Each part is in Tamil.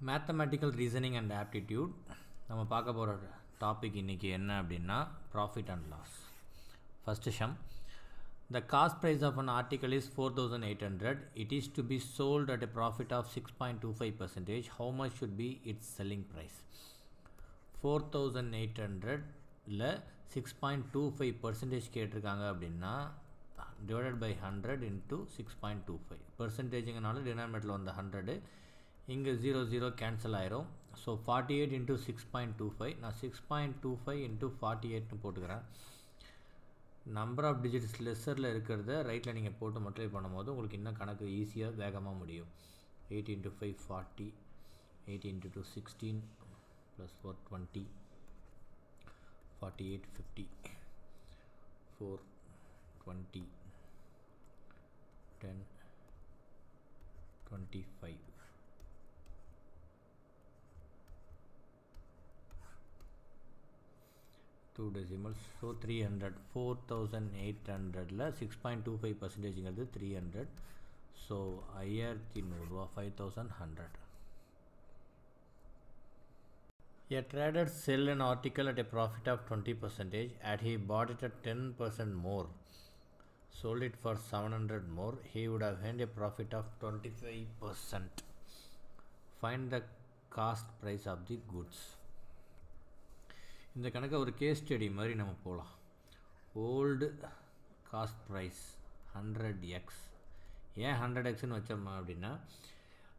மேத்தமெட்டிக்கல் ரீசனிங் அண்ட் ஆப்டிடியூட் நம்ம பார்க்க போகிற டாபிக் இன்றைக்கி என்ன அப்படின்னா profit and loss. First sum. The cost price of an article is 4,800. It is to be sold at a profit of 6.25%. How much should be its selling price? 4,800ல 6.25% கேட்டிருக்காங்க அப்படின்னா divided by 100 into 6.25. பர்சன்டேஜுங்கனால டினாமினேட்டரில் வந்த 100 இங்கே 0 கேன்சல் ஆயிரும். So 48 into 6.25. நான் 6.25 into 48னு போட்டுக்கிறேன். நம்பர் ஆஃப் டிஜிட்ஸ் லெஸ்ஸரில் இருக்கிறத ரைட்டில் நீங்கள் போட்டு மல்டிப்ளை பண்ணும்போது உங்களுக்கு இன்னும் கணக்கு ஈஸியாக வேகமாக முடியும். 8 into 5 40, 8 into 2 16 plus 4 20, 48 50, 4 20 10 25. Two decimals, so 300. 4,800ல 6.25%ங்கிறது 300. So 5100 5100. A trader sell an article at a profit of 20% and he bought it at 10% more, sold it for 700 more, he would have earned a profit of 25%. Find the cost price of the goods. இந்த கணக்கை ஒரு கேஸ் ஸ்டடி மாதிரி நம்ம போகலாம். Old cost price 100x. ஏன் 100xன்னு வச்சோம்மா அப்படின்னா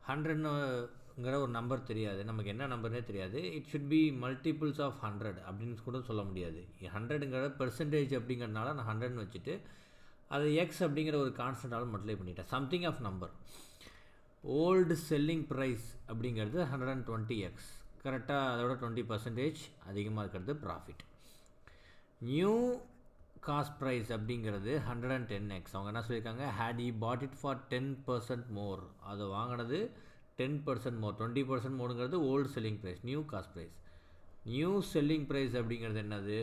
100ங்கிற ஒரு நம்பர் தெரியாது, நமக்கு என்ன நம்பர்னே தெரியாது. It should be multiples of 100 அப்படின்னு கூட சொல்ல முடியாது. 100ங்கிற பெர்சன்டேஜ் அப்படிங்கிறதுனால நான் 100ன்னு வச்சுட்டு அது எக்ஸ் அப்படிங்கிற ஒரு கான்ஸ்டன்டால் மல்டிப்ளை பண்ணிட்டேன். Something of number. Old selling price அப்படிங்கிறது 120x. கரெக்டாக அதோட 20% அதிகமாக இருக்கிறது ப்ராஃபிட். நியூ காஸ்ட் ப்ரைஸ் அப்படிங்கிறது 110x. அவங்க என்ன சொல்லியிருக்காங்க, had he bought it for 10% more. அதை வாங்கினது 10% மோர். 20% மோருங்கிறது old selling price, new cost price. New selling price அப்படிங்கிறது என்னது,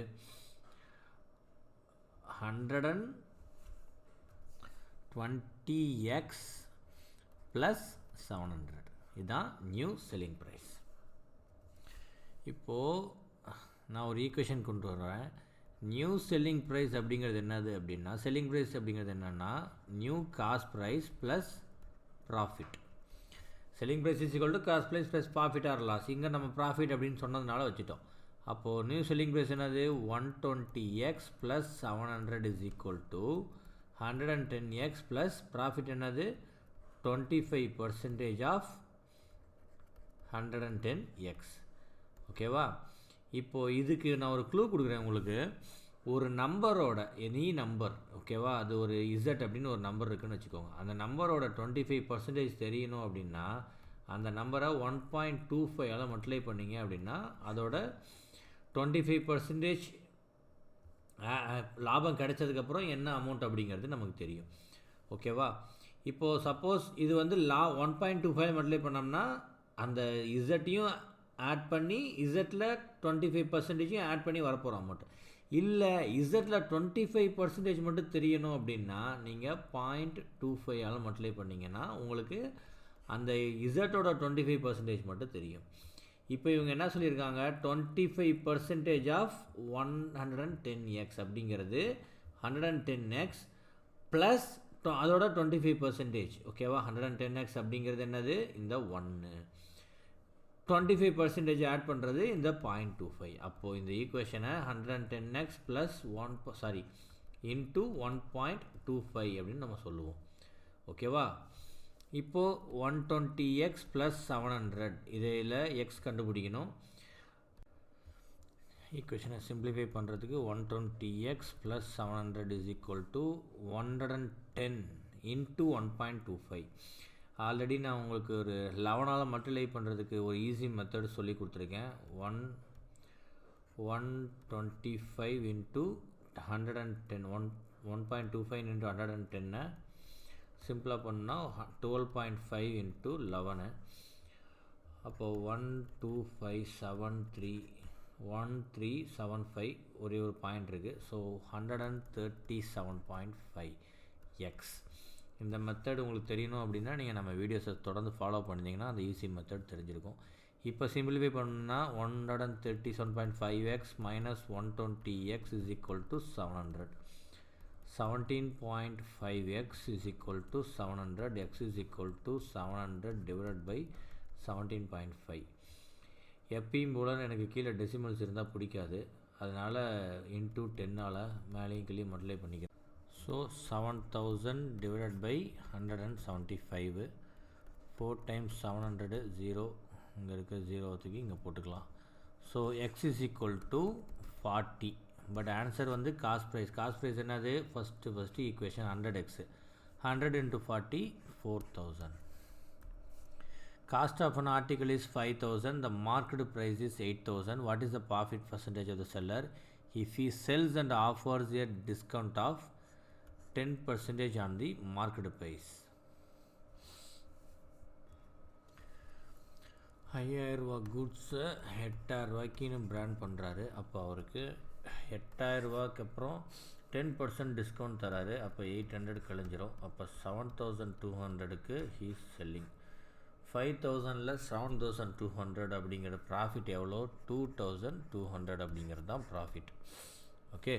120x ப்ளஸ் 700. இதுதான் நியூ செல்லிங் ப்ரைஸ். இப்போது நான் ஒரு ஈக்குவேஷன் கொண்டு வரேன். நியூ செல்லிங் ப்ரைஸ் அப்படிங்கிறது என்னது அப்படின்னா, செல்லிங் ப்ரைஸ் அப்படிங்கிறது என்னென்னா new cost price plus profit. Selling price is equal to cost price plus profit or loss. இங்கே நம்ம ப்ராஃபிட் அப்படின்னு சொன்னதுனால வச்சுட்டோம். அப்போது நியூ செல்லிங் ப்ரைஸ் என்னது, 120x plus 700 is equal to 110x plus profit என்னது 25% ஆஃப் 110x. ஓகேவா? இப்போது இதுக்கு நான் ஒரு க்ளூ கொடுக்குறேன் உங்களுக்கு. ஒரு நம்பரோட எனி நம்பர், ஓகேவா, அது ஒரு இசட் அப்படின்னு ஒரு நம்பர் இருக்குதுன்னு வச்சுக்கோங்க. அந்த நம்பரோட 25% தெரியணும் அப்படின்னா அந்த நம்பரை 1.25 மல்டிப்ளை பண்ணிங்க அப்படின்னா அதோட 25% லாபம் கிடைச்சதுக்கப்புறம் என்ன அமௌண்ட் அப்படிங்கிறது நமக்கு தெரியும். ஓகேவா? இப்போது சப்போஸ் இது வந்து 1.25 மல்டிப்ளை பண்ணோம்னா அந்த இசட்டையும் ஆட் பண்ணி இசட்டில் 25% ஆட் பண்ணி வரப்போகிறோம் அமௌண்ட். இல்லை இசட்டில் 25% மட்டும் தெரியணும் அப்படின்னா நீங்கள் 0.25 மல்டிப்ளை பண்ணிங்கன்னா உங்களுக்கு அந்த இசட்டோட 25% மட்டும் தெரியும். இப்போ இவங்க என்ன சொல்லியிருக்காங்க, 25% ஆஃப் 110x அப்படிங்கிறது 110x ப்ளஸ் அதோட 25%. ஓகேவா? 110x அப்படிங்கிறது என்னது, இந்த 1. 25% ஆட் பண்ணுறது இந்த 0.25. அப்போது இந்த ஈக்குவேஷனை 110x ப்ளஸ் இன்ட்டு 1.25 அப்படின்னு நம்ம சொல்லுவோம். ஓகேவா? இப்போது 120x ப்ளஸ் 700 இதில் எக்ஸ் கண்டுபிடிக்கணும். ஈக்குவேஷனை சிம்பிளிஃபை பண்ணுறதுக்கு 120x plus 700 is equal to 110 into 1.25. Already நான் உங்களுக்கு ஒரு 11 மல்டிப்ளை பண்ணுறதுக்கு ஒரு ஈஸி மெத்தட் சொல்லி கொடுத்துருக்கேன். 125 இன்ட்டு 110 1.25 இன்ட்டு 110 சிம்பிளாக பண்ணால் 12.5 இன்ட்டு 11. அப்போது 12573 ஒரே ஒரு பாயிண்ட் இருக்குது. So 137.5x. இந்த மெத்தட் உங்களுக்கு தெரியணும் அப்படின்னா நீங்கள் நம்ம வீடியோஸை தொடர்ந்து ஃபாலோ பண்ணிங்கன்னா அந்த ஈஸி மெத்தட் தெரிஞ்சிருக்கும். இப்போ சிம்பிளிஃபை பண்ணால் 137.5x minus 120x is equal to 700. 17.5x is equal to 700. X is equal to 700 divided by 17.5. எப்பயும் போல் எனக்கு கீழே டெசிமல்ஸ் இருந்தால் பிடிக்காது, அதனால் இன்ட்டு 10ஆல் மேலேயும் கீழே மல்டிப்ளை பண்ணிக்கிறேன். So 7000 divided by 175. 4 times 700 0, இங்கே இருக்க 0த்துக்கு இங்கே போட்டுக்கலாம். So X is equal to 40. But answer வந்து காஸ்ட் ப்ரைஸ் என்னது? First equation 100x. 100 into 40 4000. Cost of an article is 5000. The market price is 8000. What is the profit percentage of the seller if he sells and offers a discount of 10% on the market price? 5000 ரூபா குட்ஸை 8000 ரூபாய்க்குன்னு பிராண்ட் பண்ணுறாரு. அப்போ அவருக்கு 8000 ரூபாய்க்கு அப்புறம் 10% டிஸ்கவுண்ட் தராரு. அப்போ 800 கழிஞ்சிரும். அப்போ 7200க்கு ஹீஸ் செல்லிங். 5000ல் 7200 அப்படிங்கிற ப்ராஃபிட் எவ்வளோ? 2200 அப்படிங்கிறது தான் ப்ராஃபிட். ஓகே,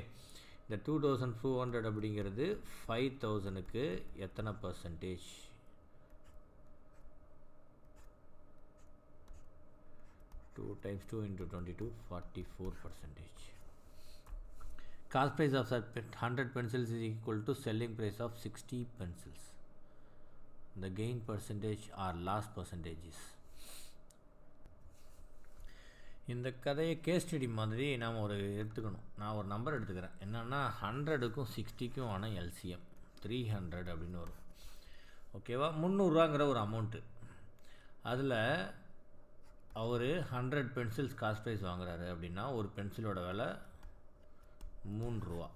இந்த 2200 அப்படிங்கிறது 5000க்கு எத்தனை percentage? 2 times 2 into 22 44%. Cost price of 100 pencils is equal to selling price of 60 pencils. The gain percentage or loss percentage is. இந்த கதையை கேஸ் ஸ்டடி மாதிரி நாம் எடுத்துக்கணும். நான் ஒரு நம்பர் எடுத்துக்கிறேன். என்னென்னா 100க்கும் 60க்கும் ஆன எல்சிஎம் 300 அப்படின்னு வரும். ஓகேவா? 300ரூவாங்கிற ஒரு அமௌண்ட்டு. அதில் அவர் 100 பென்சில்ஸ் காஸ்ட் ப்ரைஸ் வாங்குறாரு அப்படின்னா ஒரு பென்சிலோட விலை 3 ரூபா.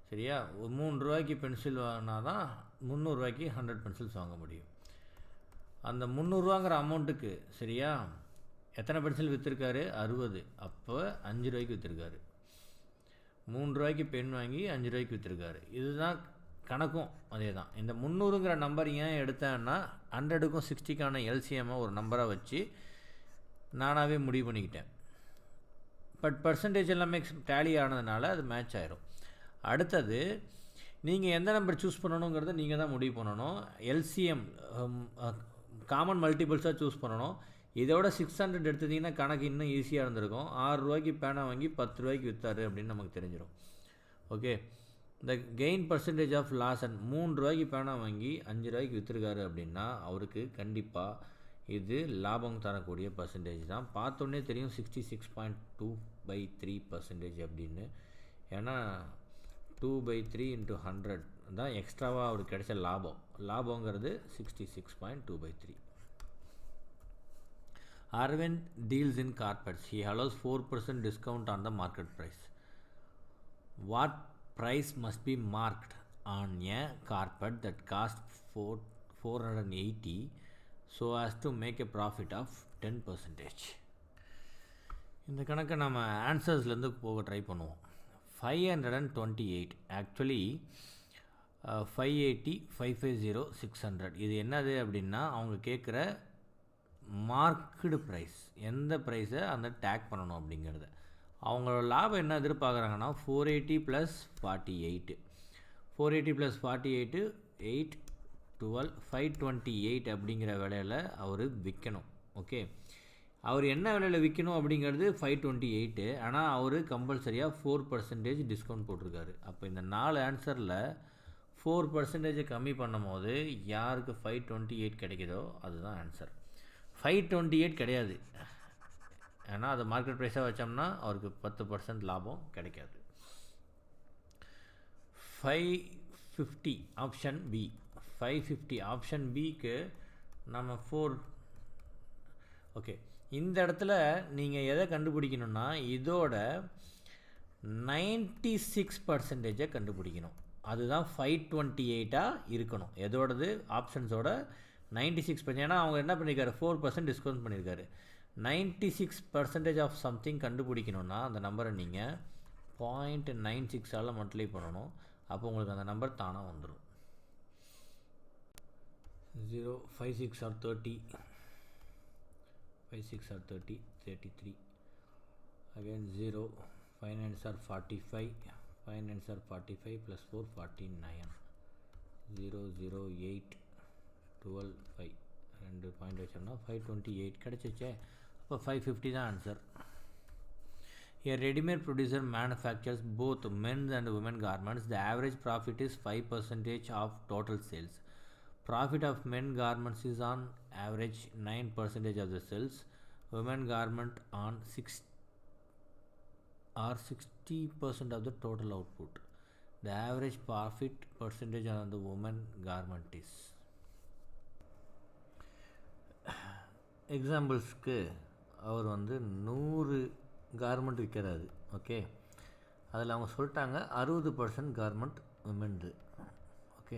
சரியா? ஒரு 3 ரூபாய்க்கு பென்சில் வாங்கினா தான் 300 ரூபாய்க்கு 100 பென்சில்ஸ் வாங்க முடியும். அந்த 300ரூவாங்கிற அமௌண்ட்டுக்கு சரியா எத்தனை பென்சில் விற்றுருக்காரு? 60. அப்போ 5 ரூபாய்க்கு விற்றுருக்காரு. 3 ரூபாய்க்கு பென் வாங்கி 5 ரூபாய்க்கு விற்றுருக்காரு. இதுதான் கணக்கும் அதே தான். இந்த 300ங்கிற நம்பர் ஏன் எடுத்தேன்னா 100க்கும் 60க்கான எல்சிஎம்மை ஒரு நம்பராக வச்சு நானாகவே முடிவு பண்ணிக்கிட்டேன். பட் பர்சன்டேஜ் எல்லாமே டேலி ஆனதுனால அது மேட்ச் ஆயிரும். அடுத்தது நீங்கள் எந்த நம்பர் சூஸ் பண்ணணுங்கிறத நீங்கள் தான் முடிவு பண்ணணும். எல்சிஎம் காமன் மல்டிபிள்ஸாக சூஸ் பண்ணணும். இதோட 600 எடுத்துட்டிங்கன்னா கணக்கு இன்னும் ஈஸியாக இருந்திருக்கும். 6 ரூபாய்க்கு பேனா வாங்கி 10 ரூபாய்க்கு விற்றாரு அப்படின்னு நமக்கு தெரிஞ்சிடும். ஓகே, இந்த gain percentage of loss and 3 ரூபாய்க்கு பேனா வாங்கி 5 ரூபாய்க்கு விற்றுருக்காரு அப்படின்னா அவருக்கு கண்டிப்பாக இது லாபம் தரக்கூடிய பர்சன்டேஜ் தான். பார்த்தோன்னே தெரியும் 66.2/3% அப்படின்னு. ஏன்னா 2/3 into 100 தான் எக்ஸ்ட்ராவாக அவருக்கு கிடைச்ச லாபங்கிறது 66.2/3. Arvind deals in carpets. He allows 4% discount on the market price. What price must be marked on a carpet that costs 480 so as to make a profit of 10%? இந்த கணக்கை நம்ம ஆன்சர்ஸ்லேருந்து போக ட்ரை பண்ணுவோம். 528 ஆக்சுவலி 580 550 600. இது என்னது அப்படின்னா அவங்க கேட்குற மார்க்கெடு ப்ரைஸ், எந்த ப்ரைஸை அந்த டேக் பண்ணணும் அப்படிங்கிறத. அவங்களோட லாபம் என்ன எதிர்பார்க்குறாங்கன்னா 480 + 48. 480 + 48 8 12 528 அப்படிங்கிற விலையில் அவர் விற்கணும். ஓகே, அவர் என்ன விலையில் விற்கணும் அப்படிங்கிறது 528. ஆனால் அவர் கம்பல்சரியாக 4% டிஸ்கவுண்ட் போட்டிருக்காரு. அப்போ இந்த 4 ஆன்சரில் 4% கம்மி பண்ணும் போது யாருக்கு 528 கிடைக்குதோ அதுதான் ஆன்சர். 528 கிடையாது, ஏன்னா அது மார்க்கெட் ப்ரைஸாக வச்சோம்னா அவருக்கு 10% லாபம் கிடைக்காது. 550 ஆப்ஷன் பி. 550 ஆப்ஷன் பிக்கு நம்ம 4. ஓகே, இந்த இடத்துல நீங்கள் எதை கண்டுபிடிக்கணும்னா இதோட 96% கண்டுபிடிக்கணும். அதுதான் 528 இருக்கணும். எதோடது? ஆப்ஷன்ஸோட 96%. ஏன்னா அவங்க என்ன பண்ணியிருக்காரு? 4% டிஸ்கவுண்ட் பண்ணியிருக்காரு. 96% ஆஃப் சம்திங் கண்டுபிடிக்கணும்னா அந்த நம்பரை நீங்கள் 0.96ஆல் மல்டிப்ளை பண்ணணும். அப்போ உங்களுக்கு அந்த நம்பர் தானாக வந்துடும். 0, 5, 6 are 30. 5, 6 are 30, 33. Again 0, 5 nines are 45. 5 nines are 45 plus 4, 49. 0, 0, 8, 12, 5. 2 point வச்சோம்னா 528 கிடச்சிச்சே. அப்போ 550 தான் answer. A ready-made producer manufactures both men's and women garments. The average profit is 5% of total sales. Profit of men garments is on average 9% of the sales. Women garment on 60% of the total output. The average profit percentage on the women garment is. எக்ஸாம்பிள்ஸ்க்கு அவர் வந்து 100 கார்மெண்ட் விற்கிறாரு. ஓகே, அதில் அவங்க சொல்லிட்டாங்க 60% கார்மெண்ட் விமென்து. ஓகே,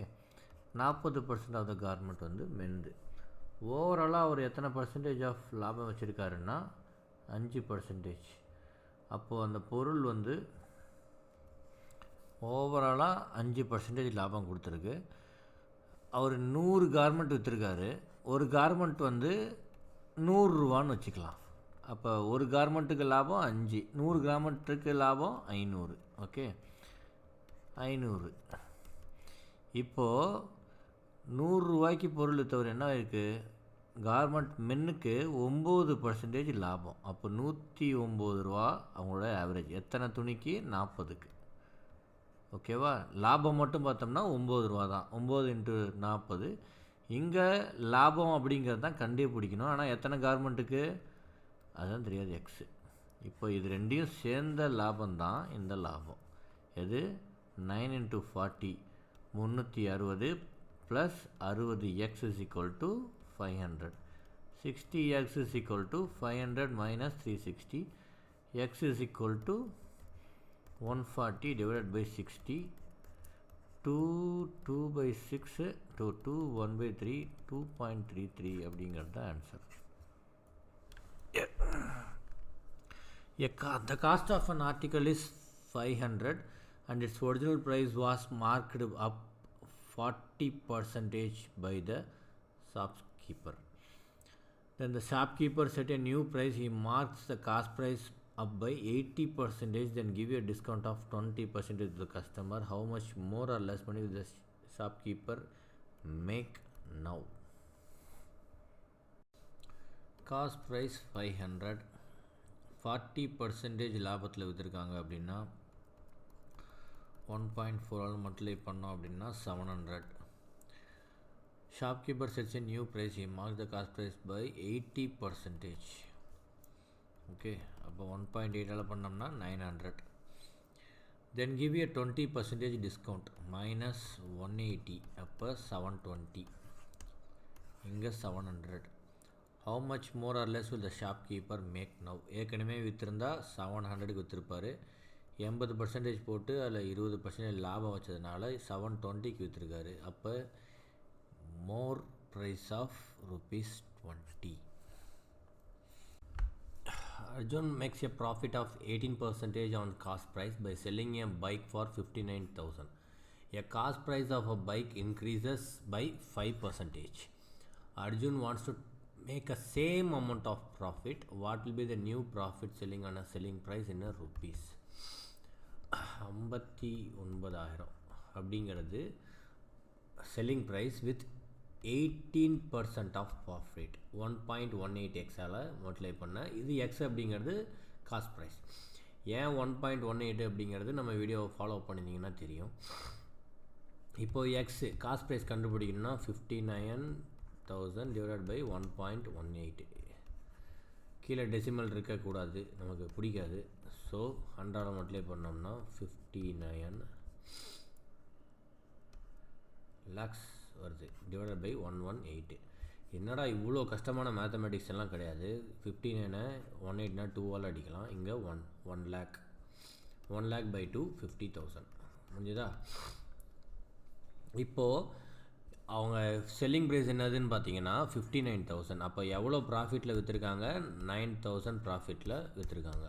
40% ஆஃப் த கார்மெண்ட் வந்து மென்து. ஓவராலாக அவர் எத்தனை பர்சன்டேஜ் ஆஃப் லாபம் வச்சுருக்காருன்னா 5%. அப்போது அந்த பொருள் வந்து ஓவராலாக 5% லாபம் கொடுத்துருக்கு. அவர் 100 கார்மெண்ட் விற்றுருக்காரு. ஒரு கார்மெண்ட் வந்து 100 ரூபான்னு வச்சுக்கலாம். அப்போ ஒரு கார்மெண்ட்டுக்கு லாபம் 5, 100 கார்மெண்ட்டுக்கு லாபம் 500. ஓகே, 500. இப்போது 100 ரூபாய்க்கு பொருள் விற்றவர் என்ன இருக்குது, கார்மெண்ட் மென்னுக்கு 9% லாபம். அப்போ 109 ரூபா அவங்களோட ஆவரேஜ். எத்தனை துணிக்கு? 40க்கு. ஓகேவா? லாபம் மட்டும் பார்த்தோம்னா 9 ரூபா தான். 9 × 40. இங்கே லாபம் அப்படிங்கிறது தான் கண்டுபிடிக்கணும். ஆனால் எத்தனை கார்மெண்ட்டுக்கு அதுதான் தெரியாது, எக்ஸு. இப்போ இது ரெண்டையும் சேர்ந்த லாபம் தான் இந்த லாபம். எது? 9 × 40 360 plus 60x is equal to 500. 60x is equal to 500 minus 360. X is equal to 140 divided by 60. 2 by 6 to 2 1 by 3 2.33 அப்படிங்கிறது தான் answer. The cost of an article is 500 and its original price was marked up 40% by the shopkeeper. Then the shopkeeper set a new price. He marks the cost price up by 80%, then give you a discount of 20% to the customer. How much more or less money will the shopkeeper make now? Cost price 500, 40% லாபத்தில் விற்றுருக்காங்க அப்படின்னா 1.4 மல்டிப்ளை பண்ணோம் அப்படின்னா 700. Shopkeeper sets a new price. He marks the cost price by 80%. Okay, அப்போ 1.8 பண்ணோம்னா 900. Then give you a 20% discount minus 180. அப்போ 720. இங்கே 700. How much more or less will the shopkeeper make now? ஏற்கனவே விற்றுருந்தா 700க்கு விற்றுருப்பார். 80% போட்டு அதில் 20% லாபம் வச்சதுனால 720க்கு விற்றுருக்காரு. அப்போ more price of ₹20. Arjun makes a profit of 18% on cost price by selling a bike for 59,000. A cost price of a bike increases by 5%. Arjun wants to make a same amount of profit. What will be the new profit selling on a selling price in a rupees? 59,000 அப்படிங்கிறது selling price with 18% of profit. 1.18x multiply பண்ண இது எக்ஸ் அப்படிங்கிறது காஸ்ட் ப்ரைஸ். ஏன் 1.18 அப்படிங்கிறது நம்ம வீடியோவை ஃபாலோ பண்ணியிருந்தீங்கன்னா தெரியும். இப்போது எக்ஸு காஸ்ட் ப்ரைஸ் கண்டுபிடிக்கணும்னா 59,000 டிவைடட் பை 1.18. கீழே டெசிமல் இருக்கக்கூடாது, நமக்கு பிடிக்காது. ஸோ 100 மல்டிப்ளை பண்ணோம்னா 59 lakhs வருது டிவைடட் பை 118. என்னடா இவ்வளோ கஷ்டமான மேத்தமெட்டிக்ஸ் எல்லாம் கிடையாது. 59 118னா 2ஆல் அடிக்கலாம். இங்கே 1 lakh 1 lakh by 2 50,000 முடிஞ்சுதா? இப்போது அவங்க செல்லிங் ப்ரைஸ் என்னதுன்னு பார்த்தீங்கன்னா 59,000. அப்போ எவ்வளோ ப்ராஃபிட்டில் விற்றுருக்காங்க? 9,000 ப்ராஃபிட்டில் விற்றுருக்காங்க.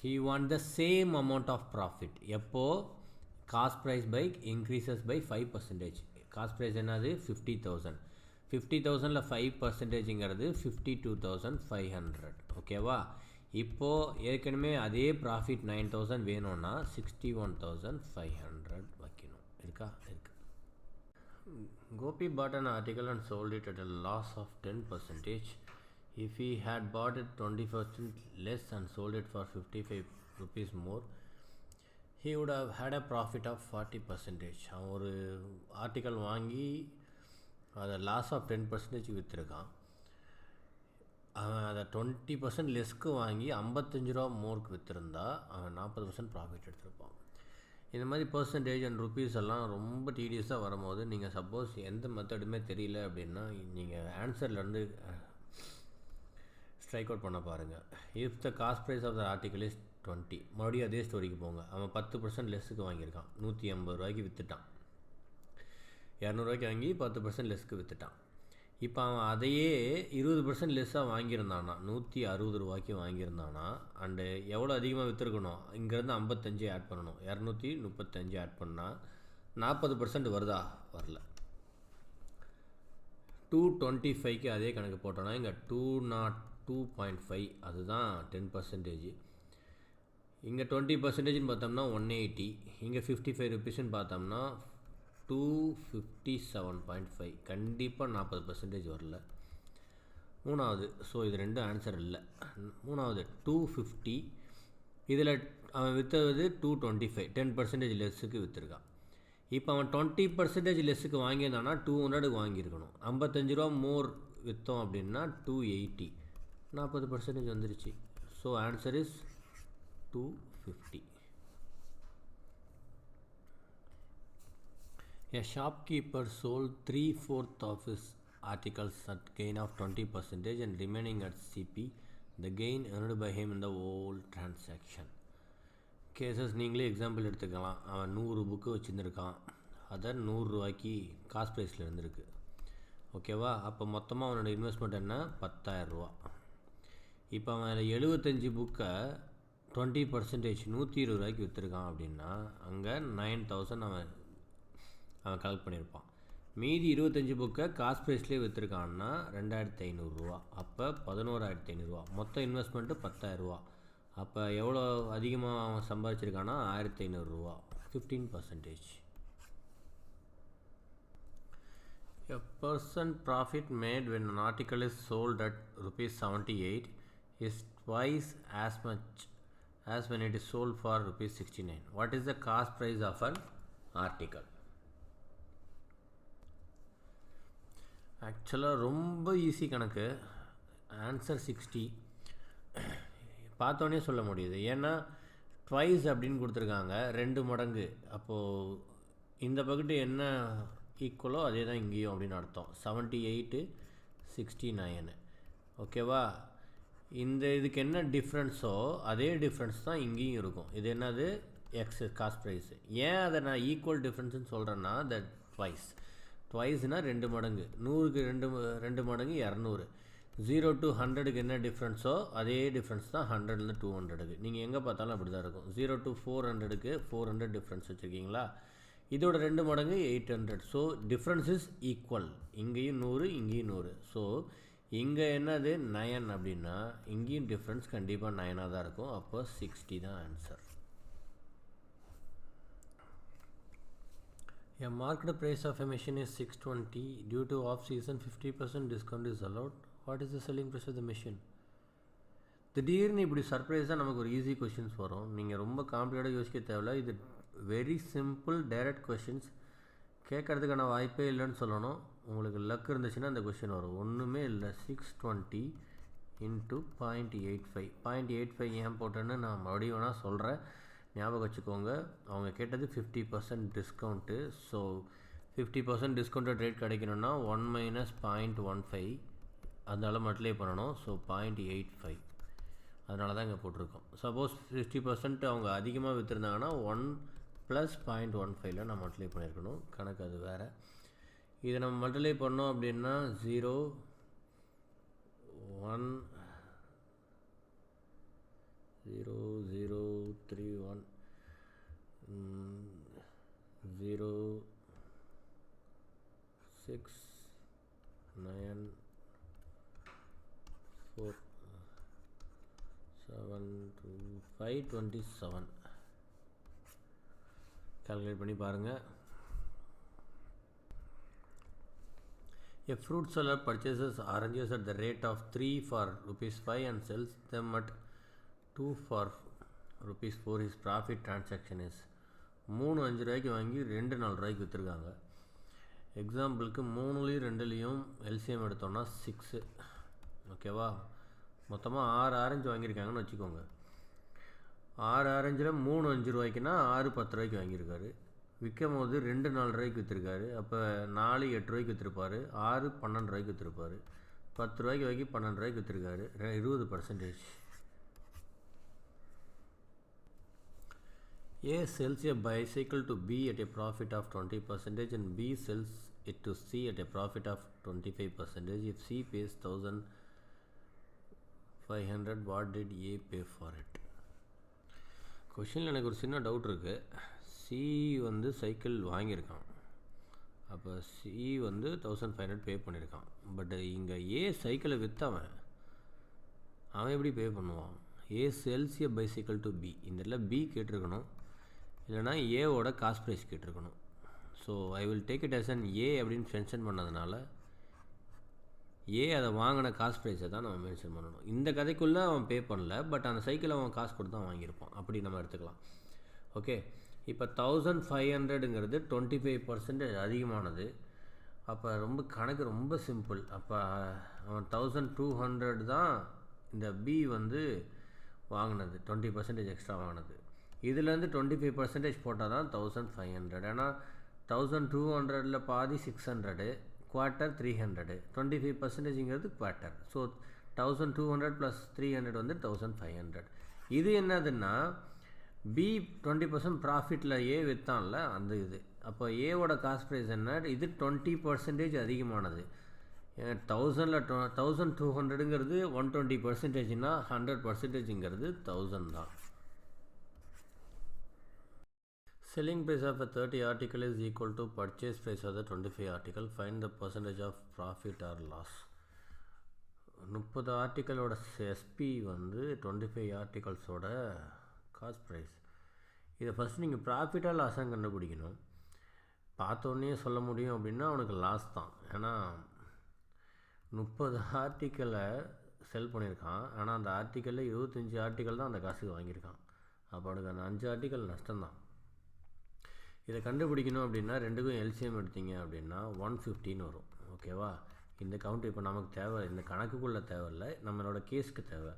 he want the same amount of profit. எப்போது? Cost price by increases by 5%. காஸ்ட் ப்ரைஸ் என்னது 50,000. 50,000ல் 5%ங்கிறது 52,500. ஓகேவா? இப்போது ஏற்கனவே அதே ப்ராஃபிட் 9,000 வேணும்னா 61,500 வைக்கணும். இருக்கா? இருக்கு. Gopi bought an article and sold it at a loss of 10%. If he had bought it 20% less and sold it for 55 rupees more, he would have had a profit of 40%. அவன் ஒரு ஆர்டிக்கல் வாங்கி அதை லாஸ் ஆஃப் 10% விற்றுருக்கான். அவன் அதை 20% லெஸ்க்கு வாங்கி 55 ரூபா மோருக்கு விற்றுருந்தா அவன் 40% ப்ராஃபிட் எடுத்திருப்பான். இந்த மாதிரி பர்சன்டேஜ் அண்ட் ருப்பீஸ் எல்லாம் ரொம்ப டீடியஸாக வரும்போது நீங்கள் சப்போஸ் எந்த மெத்தடுமே தெரியல அப்படின்னா நீங்கள் ஆன்சர்லேருந்து ஸ்ட்ரைக் அவுட் பண்ண பாருங்கள். If the cost price of the article is 20, மறுபடியும் அதே ஸ்டோரிக்கு போங்க. அவன் 10% லெஸ்ஸுக்கு வாங்கியிருக்கான், 180 ரூபாய்க்கு விற்றுட்டான். 200 ரூபாய்க்கு வாங்கி 10% லெஸ்க்கு விற்றுட்டான். இப்போ அவன் அதையே 20% லெஸ்ஸாக வாங்கியிருந்தானா, 160 ரூபாய்க்கு வாங்கியிருந்தானா, அண்டு எவ்வளோ அதிகமாக விற்றுருக்கணும், இங்கேருந்து 55 ஆட் பண்ணணும், 235 ஆட் பண்ணால் 40% வருதா? வரல. 225க்கு அதே கணக்கு போட்டோன்னா இங்கே 202.5, அதுதான் 10%. இங்கே 20%ன்னு பார்த்தோம்னா 180, இங்கே 55 ருபீஸ்ன்னு பார்த்தோம்னா 257.5. கண்டிப்பாக 40% வரல. மூணாவது, ஸோ இது ரெண்டும் ஆன்சர் இல்லை. மூணாவது 250, இதில் அவன் விற்றது 225, 10% லெஸ்ஸுக்கு விற்றுருக்கான். இப்போ அவன் 20% லெஸ்ஸுக்கு வாங்கியிருந்தானா 200க்கு வாங்கியிருக்கணும். 55 ரூபா மோர் விற்றோம் அப்படின்னா 280, 40% வந்துருச்சு. So answer is 250. A shopkeeper sold 3/4 of his articles at gain of 20% and remaining at CP, the gain earned by him in the whole transaction. Cases நீங்களே எக்ஸாம்பிள் எடுத்துக்கலாம். அவன் 100 புக்கு வச்சுருந்துருக்கான், அதை 100 ரூபாய்க்கு காஸ்ட் ப்ரைஸில் இருந்திருக்கு. ஓகேவா? அப்போ மொத்தமாக அவனோட இன்வெஸ்ட்மெண்ட் என்ன? 10,000 ரூபா. இப்போ அவன் 75 புக்கை 20% 120 ரூபாய்க்கு விற்றுருக்கான் அப்படின்னா அங்கே 9,000 அவன் கலெக்ட் பண்ணியிருப்பான். மீதி 25 புக்கை காஸ்ட் ப்ரைஸ்லேயே விற்றுருக்கான்னா 2,500 ரூபா. அப்போ 11,500 ரூபா. மொத்த இன்வெஸ்ட்மெண்ட்டு 10,000 ரூபா. அப்போ எவ்வளோ அதிகமாக அவன் சம்பாதிச்சிருக்கான்னா 1,500 ரூபா, 15%. A person profit made when an article is sold at ₹78 is twice as much as when it is sold for ₹69. What is the cost price of an article? ஆக்சுவலாக ரொம்ப ஈஸி கணக்கு. ஆன்சர் 60. பார்த்தோன்னே சொல்ல முடியுது. ஏன்னா ட்வைஸ் அப்படின்னு கொடுத்துருக்காங்க, 2 மடங்கு. அப்போது இந்த பக்கெட்டு என்ன ஈக்குவலோ அதே தான் இங்கேயும் அப்படின்னு அர்த்தம். 78 69. ஓகேவா? இந்த இதுக்கு என்ன டிஃப்ரென்ஸோ அதே டிஃப்ரென்ஸ் தான் இங்கேயும் இருக்கும். இது என்னது? X cost price. ஏன் அதை நான் ஈக்குவல் டிஃப்ரென்ஸுன்னு சொல்கிறேன்னா, தட் ட்வைஸ்னால் 2 மடங்கு. 100க்கு 2 மடங்கு 200. 0 to 100க்கு என்ன டிஃப்ரென்ஸோ அதே டிஃப்ரென்ஸ் தான் 100லேருந்து 200க்கு. நீங்கள் எங்கே பார்த்தாலும் அப்படி தான் இருக்கும். 0 to 400க்கு 400 டிஃப்ரென்ஸ் வச்சுருக்கீங்களா? இதோட 2 மடங்கு 800. So difference is equal. இங்கேயும் 100, இங்கேயும் 100. ஸோ இங்கே என்னது 9 அப்படின்னா இங்கேயும் டிஃப்ரென்ஸ் கண்டிப்பாக 9ஆக தான் இருக்கும். அப்போ 60 தான் answer. A market price of a machine is 620. Due to off-season, 50% discount is allowed. What is the selling price of the machine? திடீர்னு இப்படி சர்ப்ரைஸாக நமக்கு ஒரு ஈஸி கொஷின்ஸ் வரும். நீங்கள் ரொம்ப காம்ப்ளிகேட்டாக யோசிக்க தேவையில்ல. இது வெரி சிம்பிள் டைரக்ட் கொஷின்ஸ். கேட்குறதுக்கான வாய்ப்பே இல்லைன்னு சொல்லணும். உங்களுக்கு லக் இருந்துச்சுன்னா அந்த கொஷின் வரும். ஒன்றுமே இல்லை. 620 into 0.85. 0.85 ஏன் போட்டேன்னு நான் மறுபடியும் வேணால் சொல்கிறேன், ஞாபகம் வச்சுக்கோங்க. அவங்க கேட்டது 50% டிஸ்கவுண்ட்டு. ஸோ 50% டிஸ்கவுண்டட் ரேட் கிடைக்கணும்னா 1 minus 0.15 அதனால மல்டிப்ளை பண்ணணும். ஸோ 0.85 அதனால தான் இங்கே போட்டிருக்கோம். சப்போஸ் 50% அவங்க அதிகமாக விற்றுருந்தாங்கன்னா 1 + 0.15 நான் மல்டிப்ளை பண்ணியிருக்கணும். கணக்கு அது வேறு. இதை நம்ம மல்டிப்ளை பண்ணோம் அப்படின்னா 0 1 0 0 3 1 0 4 7 2 527 கால்குலேட் பண்ணி பாருங்கள். A fruit seller purchases oranges at the rate of 3 for rupees 5 and sells them at 2 for rupees 4. His profit transaction is 3 5 ரூபாய்க்கு வாங்கி 2 4 ரூபாய்க்கு விற்றுருக்காங்க. எக்ஸாம்பிளுக்கு 3லையும் 2லையும் எல்சிஎம் எடுத்தோம்னா 6. ஓகேவா? மொத்தமாக 6 ஆரஞ்சு வாங்கியிருக்காங்கன்னு வச்சுக்கோங்க. 6 ஆரஞ்சில் 3 5 ரூபாய்க்குன்னா 6 10 ரூபாய்க்கு வாங்கியிருக்காரு. விற்கும் போது 2 4 ரூபாய்க்கு விற்றுருக்காரு. அப்போ 4 8 ரூபாய்க்கு விற்றுருப்பார். 6 12 ரூபாய்க்கு விற்றுருப்பார். 10 ரூபாய்க்கு வாங்கி 12 ரூபாய்க்கு விற்றுருக்காரு. 20%. A sells a bicycle to B at a profit of 20% and B sells it to C at a profit of 25%. If C pays 1500, what did A pay for it? கொஷினில் எனக்கு ஒரு சின்ன டவுட் இருக்குது. சி வந்து சைக்கிள் வாங்கியிருக்கான். அப்போ சி வந்து 1500 பே பண்ணியிருக்கான். பட் இங்கே ஏ சைக்கிளை விற்றவன் அவன் எப்படி பே பண்ணுவான்? A sells a bicycle to B. இந்த இடத்துல பி கேட்டிருக்கணும், இல்லைனா ஏவோட காஸ்ட் ப்ரைஸ் கேட்டிருக்கணும். So I will take it as an A அப்படின்னு மென்ஷன் பண்ணதுனால ஏ அதை வாங்கின காஸ்ட் ப்ரைஸை தான் நம்ம மென்ஷன் பண்ணணும். இந்த கதைக்குள்ளே அவன் பே பண்ணல, பட் அந்த சைக்கிளை அவன் காசு கொடுத்து தான் வாங்கியிருப்பான். அப்படி நம்ம எடுத்துக்கலாம். ஓகே, இப்போ 1500ங்கிறது 25% அதிகமானது. அப்போ ரொம்ப கணக்கு ரொம்ப சிம்பிள். அப்போ அவன் 1200 தான் இந்த பி வந்து வாங்கினது, 20% எக்ஸ்ட்ரா வாங்கினது. இதுலேருந்து 25% போட்டால் தான் 1500. ஏன்னா 1200ல் பாதி 600, குவார்ட்டர் 300, 25%ங்கிறது குவார்ட்டர். ஸோ 1200 + 300 வந்து 1500. இது என்னதுன்னா பி 20% ப்ராஃபிட்டில் ஏ விற்றான்ல அந்த இது. அப்போ ஏவோட காஸ்ட் ப்ரைஸ் என்ன? இது 20% அதிகமானது. 1000ல் 1200ங்கிறது 120%னா 100%ங்கிறது 1000 தான். Selling price of a 30 article is equal to purchase price of the 25 article. Find the percentage of profit or loss. 30 ஆர்டிக்கலோட SP வந்து 25 ஆர்டிகல்ஸோட காஸ்ட் ப்ரைஸ். இதை ஃபஸ்ட் நீங்கள் ப்ராஃபிட்டாக லாஸாக கண்டுபிடிக்கணும். பார்த்தோன்னே சொல்ல முடியும் அப்படின்னா அவனுக்கு லாஸ் தான். ஏன்னா 30 ஆர்டிக்கலை செல் பண்ணியிருக்கான். ஆனால் அந்த ஆர்டிக்கலில் 25 ஆர்டிக்கல் தான் அந்த காசுக்கு வாங்கியிருக்கான். அப்போ அவனுக்கு அந்த 5 ஆர்டிக்கல் நஷ்டம்தான். இதை கண்டுபிடிக்கணும் அப்படின்னா ரெண்டுக்கும் எல்சிஎம் எடுத்தீங்க அப்படின்னா 115 வரும். ஓகேவா? இந்த கவுண்ட் இப்போ நமக்கு தேவை, இந்த கணக்குக்குள்ளே தேவையில்லை, நம்மளோட கேஸுக்கு தேவை.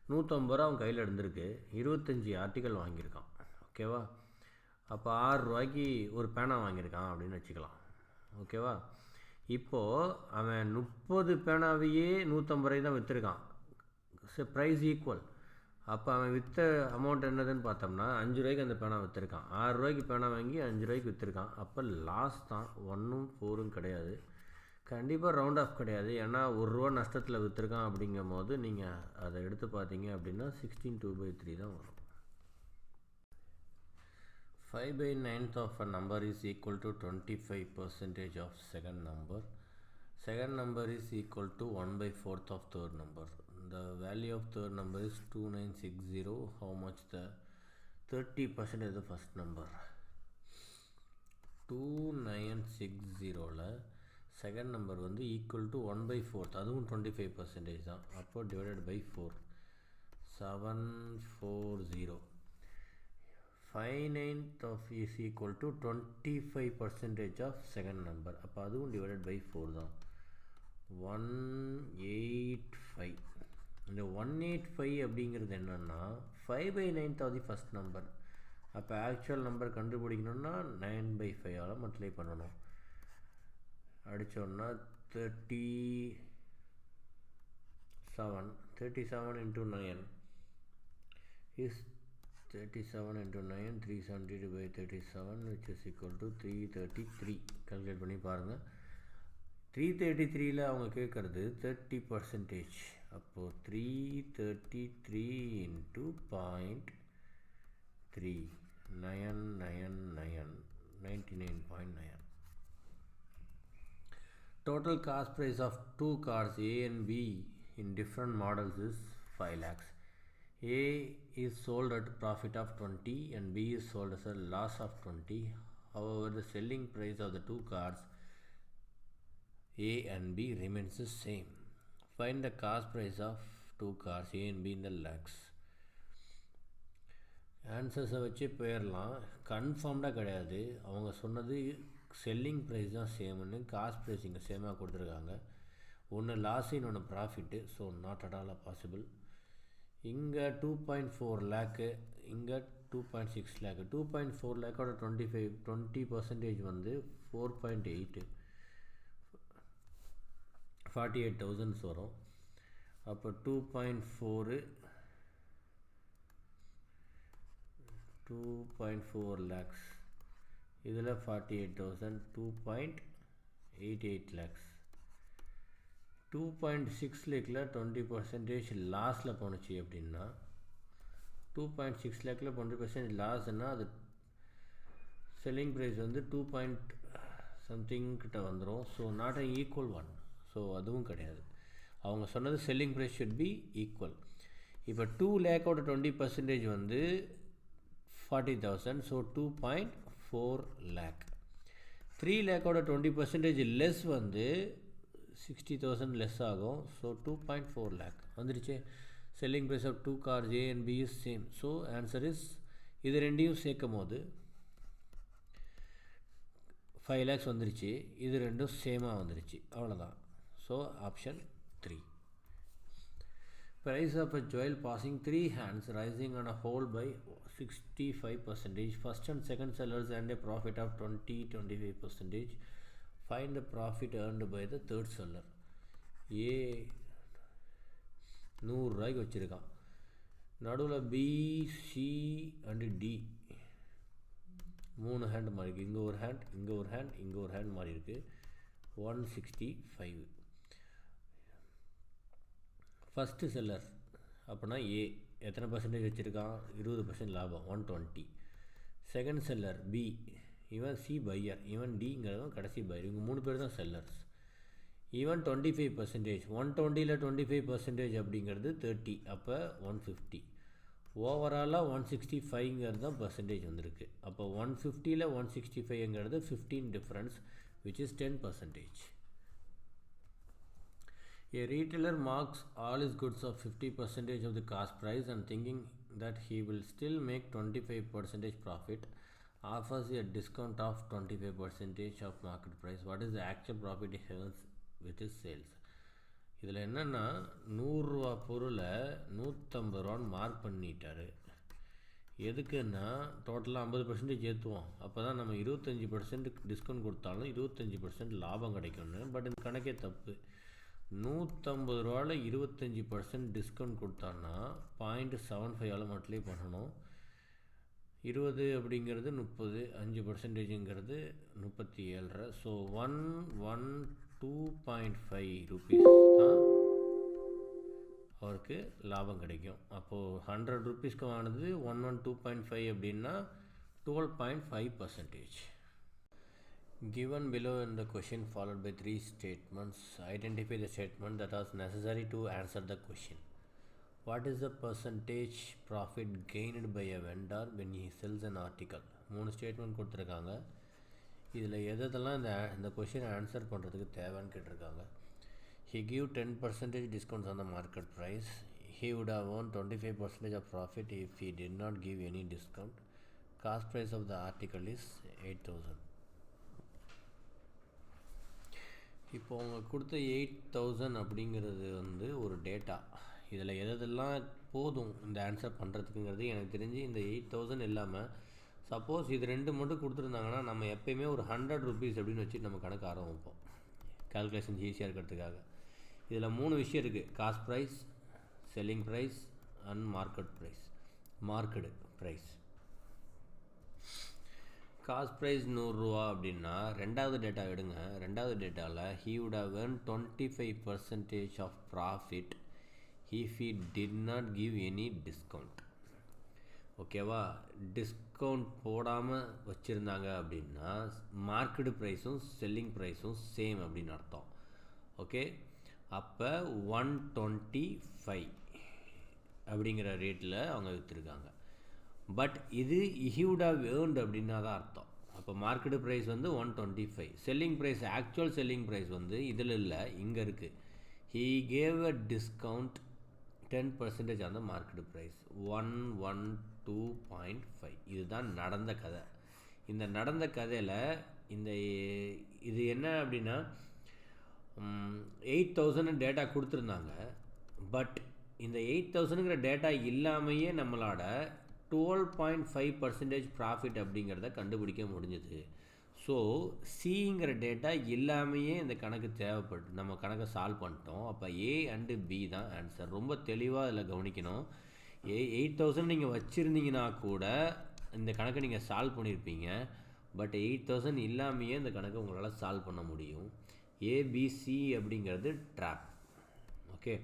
150 ரூபா அவன் கையில் இருந்திருக்கு, 25 ஆர்டிக்கல் வாங்கியிருக்கான். ஓகேவா? அப்போ 6 ரூபாய்க்கு ஒரு பேனா வாங்கியிருக்கான் அப்படின்னு வச்சுக்கலாம். ஓகேவா? இப்போது அவன் 30 பேனாவையே 150 ரூபாய்க்கு தான் விற்றுருக்கான். Price equal. அப்போ அவன் விற்ற அமௌண்ட் என்னதுன்னு பார்த்தோம்னா 5 ரூபாய்க்கு அந்த பேனா விற்றுருக்கான். 6 ரூபாய்க்கு பேனா வாங்கி 5 ரூபாய்க்கு விற்றுருக்கான். அப்போ லாஸ் தான், 1ம் 4ம் கிடையாது. கண்டிப்பாக ரவுண்ட் ஆஃப் கிடையாது. ஏன்னா 1 ரூபா நஷ்டத்தில் விற்றுருக்கான். அப்படிங்கும் போது நீங்கள் அதை எடுத்து பார்த்தீங்க அப்படின்னா 16/2/3 தான் வரும். 5/9 of a number is equal to 25% of second number. Second number is equal to 1/4 of third number. The value of third number is 2960. How much the 30% is the first number? 2960ல் செகண்ட் நம்பர் வந்து ஈக்குவல் டு 1/4, அதுவும் 25% தான். அப்போ divided by 4, 740. 5/9 of is equal to 25% of second number. அப்போ அதுவும் டிவைடட் பை 4 தான். 185. இந்த 185 அப்படிங்கிறது என்னென்னா 5/9 of the first number. அப்போ ஆக்சுவல் நம்பர் கண்டுபிடிக்கணுன்னா 9/5ஆல் மல்டிப்ளை பண்ணணும். அடித்தோன்னா 37 into 9 is 37 into 9, 370/37, which is equal to 333. Calculate பண்ணி பாருங்கள். 333ல் அவங்க கேட்குறது 30%. அப்போது 333 into 0.3, 999, 99.9. Total cost price of 2 cars A and B in different models is 5 lakhs. A is sold at profit of 20 and B is sold as a loss of 20. However, the selling price of the two cars A and B remains the same. Find the cost price of two cars A and B in the lakhs. ஆன்சர்ஸை வச்சு போயிடலாம். கன்ஃபார்ம்டாக கிடையாது. அவங்க சொன்னது செல்லிங் ப்ரைஸ் தான் சேம்னு, காஸ்ட் ப்ரைஸ் இங்கே சேமாக கொடுத்துருக்காங்க. ஒன்று லாஸ் இன்னொன்று profit. So not at all possible. இங்கே 2.4 லேக்கு, இங்கே 2.6 லேக்கு. 2.4 லேக்கோட 20% வந்து 4.8 48,000 வரும். அப்போ 2.4 lakhs, இதில் 48,000, 2.88 lakhs. 2.6 லேக்கில் 20% லாஸில் போணுச்சு அப்படின்னா, 2.6 லேக்கில் 20% லாஸ்னால் அது செல்லிங் ப்ரைஸ் வந்து 2. கிட்ட வந்துடும். So not a equal one. So அதுவும் கிடையாது. அவங்க சொன்னது selling price should be equal. இப்போ 2 லேக்கோட 20% வந்து 40,000. So 2.4 lakh. 3 லேக்கோட 20% லெஸ் வந்து 60,000 லெஸ் ஆகும். ஸோ 2.4 lakh வந்துடுச்சு. Selling price of 2 cars A and B is same. So answer is, இது ரெண்டையும் சேர்க்கும் போது 5 lakhs வந்துருச்சு. இது ரெண்டும் சேமாக வந்துருச்சு. அவ்வளோதான். So option 3. Price of a jewel passing 3 hands, rising on a whole by 65%. First and second sellers earned a profit of 20-25%. Find the profit earned by the third seller. A 100 ரூபாய்க்கு வச்சுருக்கான். நடுவில் B, C and D 3 hand மாறி இருக்குது. இங்கே ஒரு ஹேண்ட், இங்கே ஒரு ஹேண்ட், இங்கே ஒரு ஹேண்ட் மாறி இருக்குது. 165. ஃபஸ்ட்டு செல்லர் அப்படின்னா A எத்தனை பர்சன்டேஜ் வச்சுருக்கான்? 20% லாபம், 120. செகண்ட் செல்லர் B, இவன் C பையர், இவன் Dங்கிறவன் கடைசி பையர். இவங்க 3 பேர் தான் செல்லர்ஸ். இவன் 25%, 120ல் 25% அப்படிங்கிறது 30, அப்போ 150. ஓவராலாக 165ங்கிறது தான் பர்சன்டேஜ் வந்திருக்கு. அப்போ 150ல் 165ங்கிறது 15 difference, which is 10%. A retailer marks all his goods of 50% of the cost price and thinking that he will still make 25% profit, offers a discount of 25% of market price. What is the actual profit he earns with his sales? இதில் என்னென்னா 100 ரூபா பொருளை 150 ரூபான்னு மார்க் பண்ணிட்டார். எதுக்குன்னா டோட்டலாக 50% ஏற்றுவோம். அப்போ தான் நம்ம 25% டிஸ்கவுண்ட் கொடுத்தாலும் 25% லாபம் கிடைக்கும்னு. பட் இந்த கணக்கே தப்பு. 150 ரூபாவில் 25% டிஸ்கவுண்ட் கொடுத்தான்னா 0.75 மல்டிப்ளை பண்ணணும். 20 அப்படிங்கிறது 30, 5%ங்கிறது 37. ஸோ 112.5 ரூபீஸ் தான் அவருக்கு லாபம் கிடைக்கும். அப்போது 100 ரூபீஸ்க்கு வாங்கினது 112.5 அப்படின்னா 12.5%. Given below in the question followed by 3 statements, identify the statement that was necessary to answer the question. What is the percentage profit gained by a vendor when he sells an article? 3 statement கொடுத்துருக்காங்க. இதில் எதெல்லாம் இந்த கொஷினை ஆன்சர் பண்ணுறதுக்கு தேவைன்னு கேட்டிருக்காங்க. He give 10% discounts on the market price. He would have earned 25% of profit if he did not give any discount. Cost price of the article is 8,000. இப்போ அவங்க கொடுத்த 8,000 அப்படிங்கிறது வந்து ஒரு டேட்டா. இதில் எதெல்லாம் போதும் இந்த ஆன்சர் பண்ணுறதுக்குங்கிறது எனக்கு தெரிஞ்சு இந்த 8,000 இல்லாமல் சப்போஸ் இது 2 மட்டும் கொடுத்துருந்தாங்கன்னா நம்ம எப்போயுமே ஒரு 100 ரூபீஸ் அப்படின்னு வச்சுட்டு நம்ம கணக்கு ஆரம்பிப்போம், கால்குலேஷன் ஈஸியாக இருக்கிறதுக்காக. இதில் 3 விஷயம் இருக்குது: cost price, selling price and marked price. Cost price 100 ரூபா அப்படின்னா ரெண்டாவது டேட்டா எடுங்க. ரெண்டாவது டேட்டாவில் he would have earned 25% of profit if he did not give any discount. ஓகேவா? டிஸ்கவுண்ட் போடாமல் வச்சுருந்தாங்க அப்படின்னா மார்க்கெட்டு ப்ரைஸும் செல்லிங் ப்ரைஸும் சேம் அப்படின்னு அர்த்தம். ஓகே, அப்போ 125 அப்படிங்கிற ரேட்டில் அவங்க விற்றுருக்காங்க. பட் இது he would have earned அப்படின்னா தான் அர்த்தம். அப்போ மார்க்கெட் ப்ரைஸ் வந்து 125, selling price actual selling price வந்து இதில் இல்லை, இங்கே இருக்குது. he gave a discount 10% அந்த மார்க்கெட் ப்ரைஸ் 112.5. இதுதான் நடந்த கதை. இந்த நடந்த கதையில் இது என்ன அப்படின்னா 8,000 டேட்டா கொடுத்துருந்தாங்க. பட் இந்த 8,000ங்கிற டேட்டா இல்லாமையே நம்மளோட 12.5% ப்ராஃபிட் அப்படிங்கிறத கண்டுபிடிக்க முடிஞ்சுது. ஸோ சிங்கிற டேட்டா இல்லாமையே இந்த கணக்கு தேவைப்பட்டு நம்ம கணக்கை சால்வ் பண்ணிட்டோம். அப்போ ஏ அண்டு பி தான் ஆன்சர். ரொம்ப தெளிவாக அதில் கவனிக்கணும். 8,000 நீங்கள் வச்சுருந்தீங்கன்னா கூட இந்த கணக்கை நீங்கள் சால்வ் பண்ணியிருப்பீங்க. பட் 8,000 இல்லாமையே இந்த கணக்கை உங்களால் சால்வ் பண்ண முடியும். ஏபிசி அப்படிங்கிறது ட்ராப். ஓகே,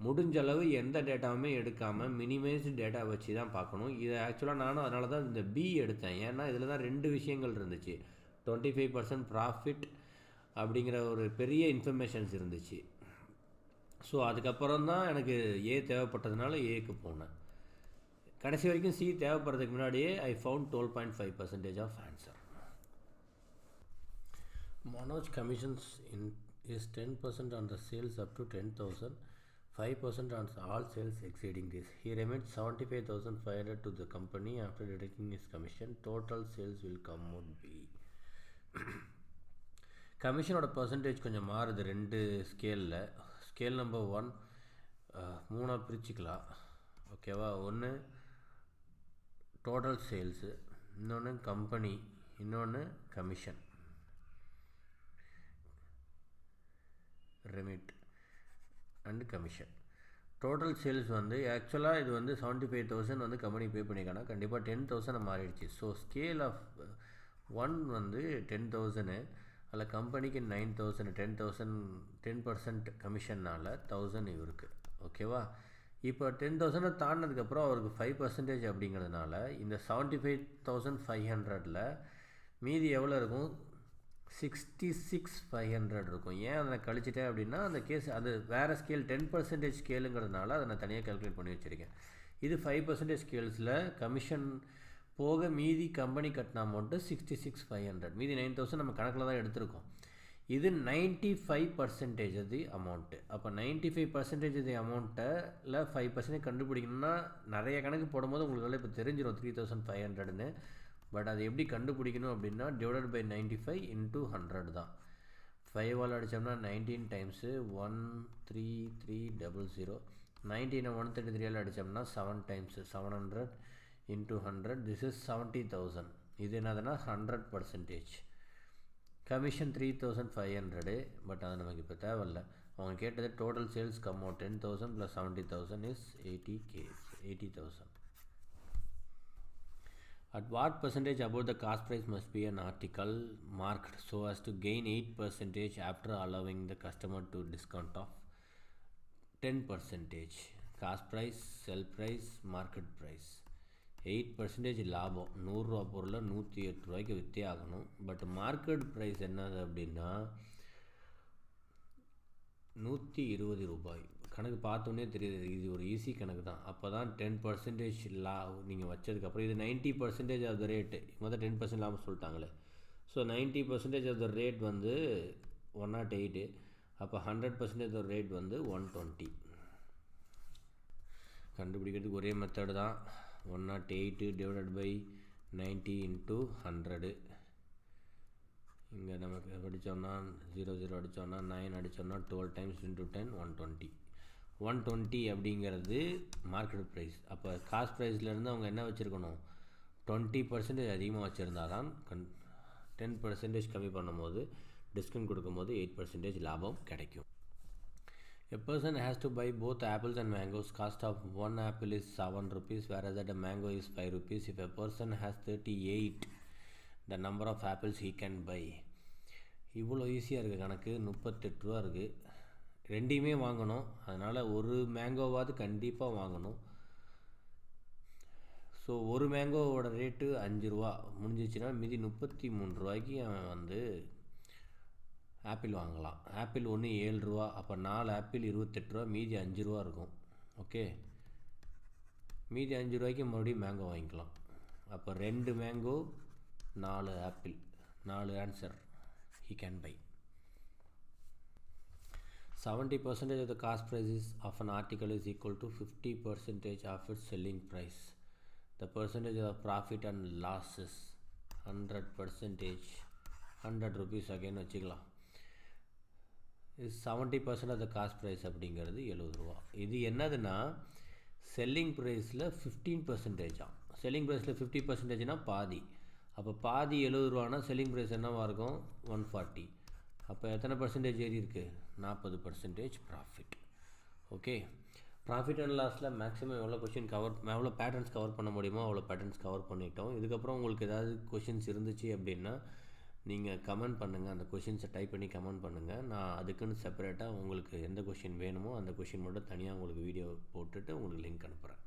முடிஞ்ச அளவு எந்த டேட்டாவுமே எடுக்காமல் மினிமைஸ்டு டேட்டா வச்சு தான் பார்க்கணும். இதை ஆக்சுவலாக நானும் அதனால தான் இந்த பி எடுத்தேன். ஏன்னா இதில் தான் 2 விஷயங்கள் இருந்துச்சு. 25% ப்ராஃபிட் அப்படிங்கிற ஒரு பெரிய இன்ஃபர்மேஷன்ஸ் இருந்துச்சு. ஸோ அதுக்கப்புறம் தான் எனக்கு ஏ தேவைப்பட்டதுனால ஏக்கு போனேன். கடைசி வரைக்கும் சி தேவைப்படுறதுக்கு முன்னாடியே I found 12.5% of answer. Manoj commissions is 10% on the sales up to 10,000, 5% on all sales exceeding this. He remains 75,500 to the company after deducting his commission. Total sales will come out be. கமிஷனோட பர்சன்டேஜ் கொஞ்சம் மாறுது 2 ஸ்கேலில். ஸ்கேல் நம்பர் 1 3 பிரிச்சுக்கலாம். ஓகேவா? ஒன்று டோட்டல் சேல்ஸு, இன்னொன்று கம்பெனி, இன்னொன்று commission remit and commission. Total sales வந்து ஆக்சுவலாக இது வந்து 75,000 வந்து கம்பெனி பே பண்ணியிருக்காங்க. கண்டிப்பாக 10,000 மாறிடுச்சு. ஸோ ஸ்கேல் ஆஃப் 1 வந்து 10,000, அதில் கம்பெனிக்கு 9,000, 10% கமிஷன்னால் 1,000 இவருக்கு. ஓகேவா? இப்போ 10,000 தாண்டினதுக்கப்புறம் அவருக்கு 5% அப்படிங்கிறதுனால இந்த 75,500ல் மீதி எவ்வளோ இருக்கும்? 66,500 இருக்கும். ஏன் அதை கழிச்சிட்டேன் அப்படின்னா அந்த கேஸ் அது வேறு ஸ்கேல் 10% ஸ்கேலுங்கிறதுனால அதை நான் தனியாக கால்குலேட் பண்ணி வச்சுருக்கேன். இது 5% ஸ்கேல்ஸில் கமிஷன் போக மீதி கம்பெனி கட்டின அமௌண்ட்டு 66,500. மீதி 9,000 நம்ம கணக்கில் தான் எடுத்திருக்கோம். இது 95% அது அமௌண்ட்டு. அப்போ 95% இது அமௌண்ட்டில் 5% கண்டுபிடிக்கணும்னா நிறைய கணக்கு போடும்போது உங்களுக்கு இப்போ தெரிஞ்சிடும் 3,500ன்னு. பட் அது எப்படி கண்டுபிடிக்கணும் அப்படின்னா டிவைடட் பை 95 இன்ட்டு 100 தான். 5ஆல் அடித்தோம்னா 19 times 13300. 19 133ஆல் அடித்தோம்னா 7 times 700 into 100. This is 70,000. இது என்னதுன்னா 100%. கமிஷன் 3,500. பட் அது நமக்கு இப்போ தேவையில்லை. அவங்க கேட்டது total sales come out 10,000 + 70,000 is 80,000. At what percentage above the cost price must be an article marked so as to gain 8% after allowing the customer to discount of 10%? Cost price, sell price, market price. 8% லாபம். 100 ரூபா பொருளை 108 ரூபாய்க்கு விற்றே ஆகணும். பட் மார்க்கெட் ப்ரைஸ் என்னது அப்படின்னா 120 ரூபாய். கணக்கு பார்த்தோன்னே தெரியுது இது ஒரு ஈஸி கணக்கு தான். அப்போ தான் 10% நீங்கள் வச்சதுக்கப்புறம் இது 90% ஆஃப் த ரேட்டு. மொதல் 10% லாபம் சொல்லிட்டாங்களே. ஸோ 90% ஆஃப் த ரேட் வந்து 108. அப்போ 100% ஆஃப் த ரேட் வந்து 120. கண்டுபிடிக்கிறதுக்கு ஒரே மெத்தடு தான். 108 டிவைடட் பை 90 இன்ட்டு 100. இங்கே நமக்கு அடித்தோம்னா 00 அடித்தோம்னா 9 அடித்தோம்னா 12 டைம்ஸ் இன்ட்டு 10 120. 120 அப்படிங்கிறது மார்க்கெட் ப்ரைஸ். அப்போ காஸ்ட் ப்ரைஸ்லேருந்து அவங்க என்ன வச்சுருக்கணும்? 20% அதிகமாக வச்சுருந்தா தான் 10% கம்மி பண்ணும்போது டிஸ்கவுண்ட் கொடுக்கும்போது 8% லாபம் கிடைக்கும். A person has to buy both apples and mangoes. Cost of one apple is 7 rupees, whereas that a mango is 5 rupees. If a person has 38, the number of apples he can buy. இவ்வளோ ஈஸியாக இருக்குது கணக்கு. 38 ரூபா இருக்குது. ரெண்டையுமே வாங்கணும். அதனால் ஒரு மேங்கோவாவது கண்டிப்பாக வாங்கணும். ஸோ ஒரு மேங்கோவோட ரேட்டு 5 ரூபா முடிஞ்சிச்சுன்னா மீதி 33 ரூபாய்க்கு அவன் வந்து ஆப்பிள் வாங்கலாம். ஆப்பிள் ஒன்று 7 ரூபா, அப்போ 4 ஆப்பிள் 28 ரூபா, மீதி 5 ரூபா இருக்கும். ஓகே, மீதி 5 ரூபாய்க்கு மறுபடியும் மேங்கோ வாங்கிக்கலாம். அப்போ 2 mango 4 apple, 4 answer he can buy. 70% of the cost prices of an article is equal to 50% of its selling price. The percentage of profit and loss is 100%, 100 rupees again வச்சுக்கலாம். இது 70% of the cost price அப்படிங்கிறது 70 ரூபா. இது என்னதுன்னா செல்லிங் ப்ரைஸில் 15%. செல்லிங் ப்ரைஸில் 50%னா பாதி. அப்போ பாதி 70 ரூபானா செல்லிங் ப்ரைஸ் என்னவாக இருக்கும்? 140. அப்போ எத்தனை பர்சன்டேஜ் ஏறி இருக்குது? 40% ப்ராஃபிட். ஓகே, ப்ராஃபிட் அண்ட் லாஸில் மேக்ஸிமம் எவ்வளோ கொஷின் எவ்வளோ பேட்டர்ன்ஸ் கவர் பண்ண முடியுமோ அவ்வளோ பேட்டர்ன்ஸ் கவர் பண்ணிட்டோம். இதுக்கப்புறம் உங்களுக்கு ஏதாவது கொஷின்ஸ் இருந்துச்சு அப்படின்னா நீங்கள் கமெண்ட் பண்ணுங்கள். அந்த கொஷின்ஸை டைப் பண்ணி கமெண்ட் பண்ணுங்கள். நான் அதுக்குன்னு செப்பரேட்டாக உங்களுக்கு எந்த கொஷின் வேணுமோ அந்த கொஷின் மட்டும் தனியாக உங்களுக்கு வீடியோ போட்டுட்டு உங்களுக்கு லிங்க் அனுப்புகிறேன்.